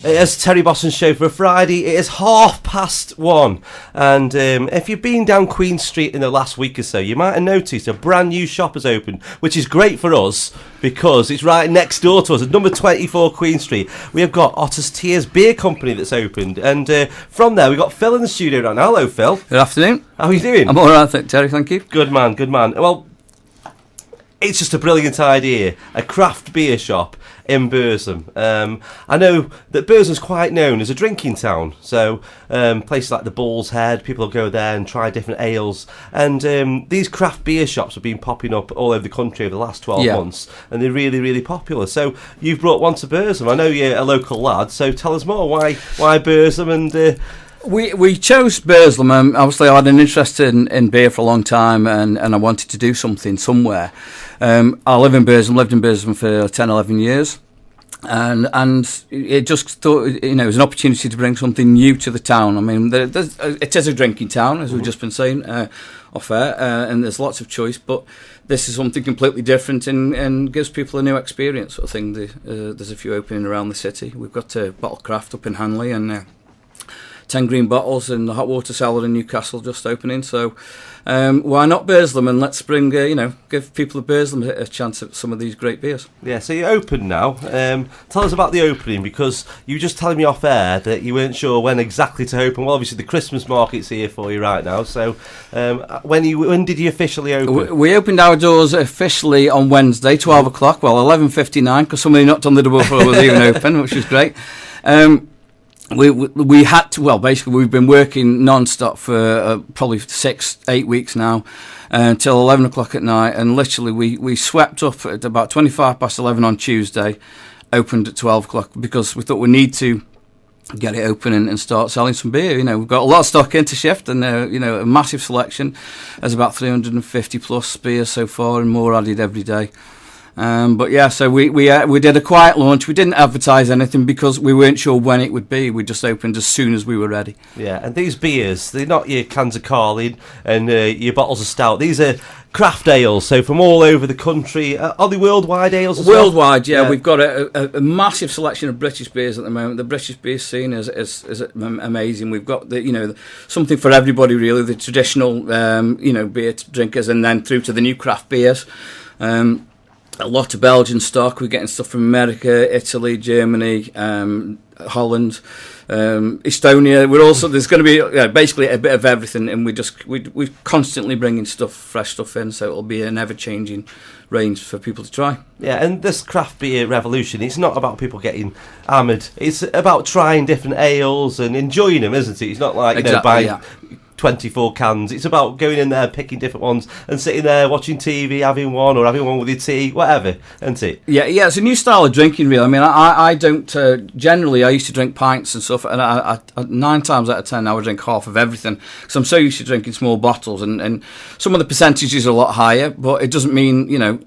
It is Terry Bossons Show for a Friday. It is 1:30, and if you've been down Queen Street in the last week or so, you might have noticed a brand new shop has opened, which is great for us because it's right next door to us at number 24 Queen Street. We have got Otters Tears beer company that's opened, and from there we've got Phil in the studio right now. Hello, Phil. Good afternoon. How are you doing? I'm all right, Terry, thank you. Good man, good man. Well, it's just a brilliant idea, a craft beer shop in Burslem. I know that Burslem's quite known as a drinking town, so places like the Bull's Head, people will go there and try different ales, and these craft beer shops have been popping up all over the country over the last 12 months, and they're really, really popular. So you've brought one to Burslem. I know you're a local lad, so tell us more. Why Burslem? And We chose Burslem. Obviously, I had an interest in beer for a long time, and I wanted to do something somewhere. I lived in Burslem for 10, 11 years, and it just thought, it was an opportunity to bring something new to the town. I mean, it is a drinking town, as we've just been saying off air, and there's lots of choice, but this is something completely different and gives people a new experience sort of thing. There's a few opening around the city. We've got Bottle Craft up in Hanley, and 10 green bottles in the hot water cellar in Newcastle just opening. So why not Burslem? And let's bring, give people of Burslem a chance at some of these great beers. Yeah, so you're open now. Tell us about the opening, because you were just telling me off air that you weren't sure when exactly to open. Well, obviously the Christmas market's here for you right now. So when did you officially open? We opened our doors officially on Wednesday, 12 o'clock. Well, 11:59, because somebody knocked on the door before it was even open, which was great. We had to, well, basically we've been working non-stop for probably 6-8 weeks now, until 11 o'clock at night, and literally we swept up at about 25:11 on Tuesday, opened at 12 o'clock, because we thought we need to get it open and start selling some beer. We've got a lot of stock in to shift, and a massive selection. There's about 350 plus beers so far, and more added every day. But yeah, so we did a quiet launch. We didn't advertise anything because we weren't sure when it would be. We just opened as soon as we were ready. Yeah, and these beers, they're not your cans of Carling and your bottles of stout. These are craft ales, so from all over the country. Are they worldwide ales as well? Worldwide, yeah. We've got a massive selection of British beers at the moment. The British beer scene is amazing. We've got something for everybody, really. The traditional beer drinkers, and then through to the new craft beers. A lot of Belgian stock. We're getting stuff from America, Italy, Germany, Holland, Estonia. There's going to be basically a bit of everything, and we're constantly bringing fresh stuff in, so it'll be an ever-changing range for people to try. Yeah, and this craft beer revolution, it's not about people getting hammered. It's about trying different ales and enjoying them, isn't it? It's not like buying 24 cans. It's about going in there, picking different ones, and sitting there watching TV, having one with your tea, whatever, isn't it? Yeah, it's a new style of drinking, really. I mean, I don't generally. I used to drink pints and stuff, and I 9 times out of 10 I would drink half of everything, because I'm so used to drinking small bottles, and some of the percentages are a lot higher, but it doesn't mean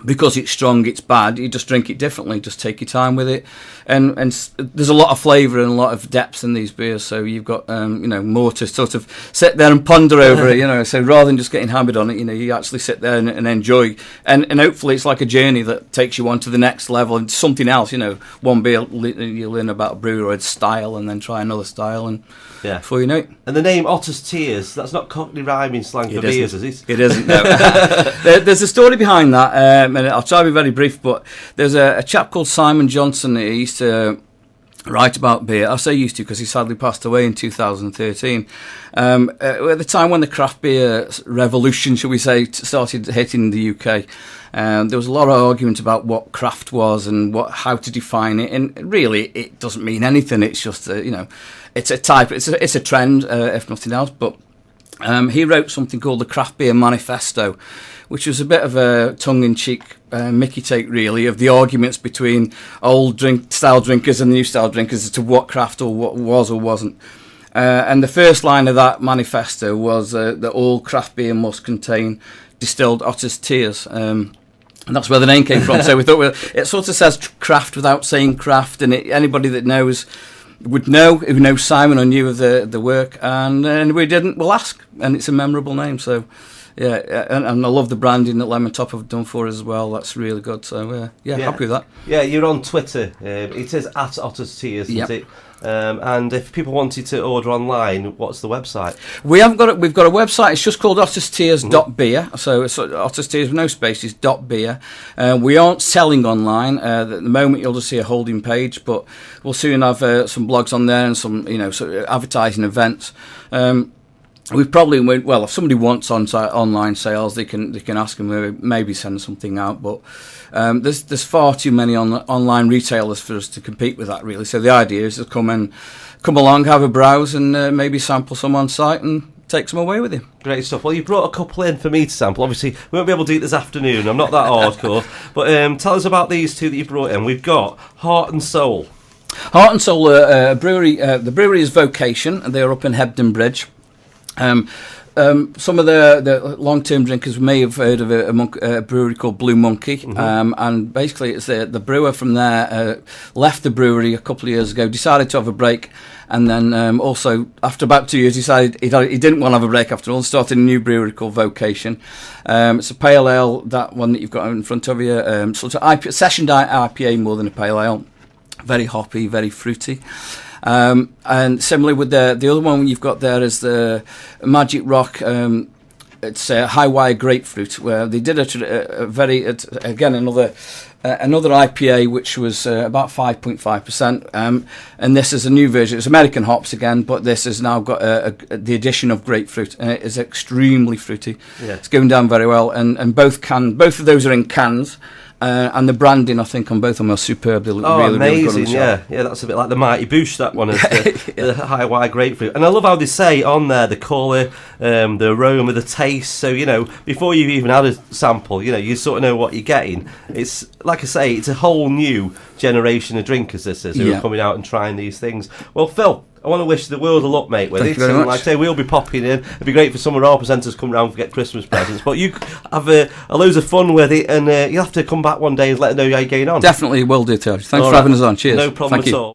because it's strong, it's bad. You just drink it differently. Just take your time with it, and there's a lot of flavour and a lot of depth in these beers. So you've got more to sort of sit there and ponder over it. So rather than just getting hammered on it, you actually sit there and enjoy. And hopefully it's like a journey that takes you on to the next level and something else. One beer you learn about a brew or a style, and then try another style, and before you know it. And the name Otters Tears, that's not Cockney rhyming slang for beers, is it? It isn't. No. There's a story behind that. And I'll try to be very brief, but there's a chap called Simon Johnson that used to write about beer. I say used to because he sadly passed away in 2013. At the time when the craft beer revolution, shall we say, started hitting the UK, there was a lot of argument about what craft was and how to define it, and really it doesn't mean anything. It's just it's a type, it's a trend, if nothing else. But he wrote something called the Craft Beer Manifesto, which was a bit of a tongue-in-cheek Mickey take, really, of the arguments between old style drinkers and new style drinkers as to what craft or what was or wasn't. And the first line of that manifesto was that all craft beer must contain distilled Otters Tears. And that's where the name came from. So we thought it sort of says craft without saying craft, and anybody that knows would know, who knows Simon or knew of the work, and we didn't, we'll ask, and it's a memorable name, so Yeah, and I love the branding that Lemon Top have done for us as well. That's really good. So happy with that. Yeah, you're on Twitter. It is at Otters Tears, isn't it? And if people wanted to order online, what's the website? We've got a website. It's just called otterstears.beer. So it's Otters Tears with no spaces .beer. We aren't selling online at the moment. You'll just see a holding page, but we'll soon have some blogs on there and some sort of advertising events. We probably if somebody wants online sales, they can ask them, maybe send something out. But there's far too many online retailers for us to compete with that, really. So the idea is to come along, have a browse, and maybe sample some on site and take some away with you. Great stuff. Well, you brought a couple in for me to sample. Obviously, we won't be able to do it this afternoon. I'm not that hardcore. But tell us about these two that you brought in. We've got Heart and Soul. Heart and Soul brewery. The brewery is Vocation, and they are up in Hebden Bridge. Some of the long-term drinkers may have heard of a brewery called Blue Monkey, and basically it's the brewer from there left the brewery a couple of years ago, decided to have a break, and then also after about 2 years decided he didn't want to have a break after all, and started a new brewery called Vocation. It's a pale ale, that one that you've got in front of you, sort of session diet IPA more than a pale ale, very hoppy, very fruity. And similarly with the other one you've got there is the Magic Rock. It's High Wire Grapefruit, where they did another IPA which was about 5.5%. And this is a new version. It's American hops again, but this has now got the addition of grapefruit, and it is extremely fruity. Yeah. It's going down very well, and both of those are in cans. And the branding, I think, on both of them are superb. They look really, amazing! Really good. Yeah, that's a bit like the Mighty Boosh. That one is the High Wire Grapefruit, and I love how they say on there the colour, the aroma, the taste. So before you've even had a sample, you sort of know what you're getting. It's like I say, it's a whole new generation of drinkers. This is who are coming out and trying these things. Well, Phil, I want to wish the world of luck, mate, with Thank it. You very much. Like I say, we'll be popping in. It'd be great for some of our presenters to come round and get Christmas presents. But you have a loads of fun with it, and you'll have to come back one day and let us know how you're getting on. Definitely will do, Terry. Thanks for having us on. Cheers. No problem at all.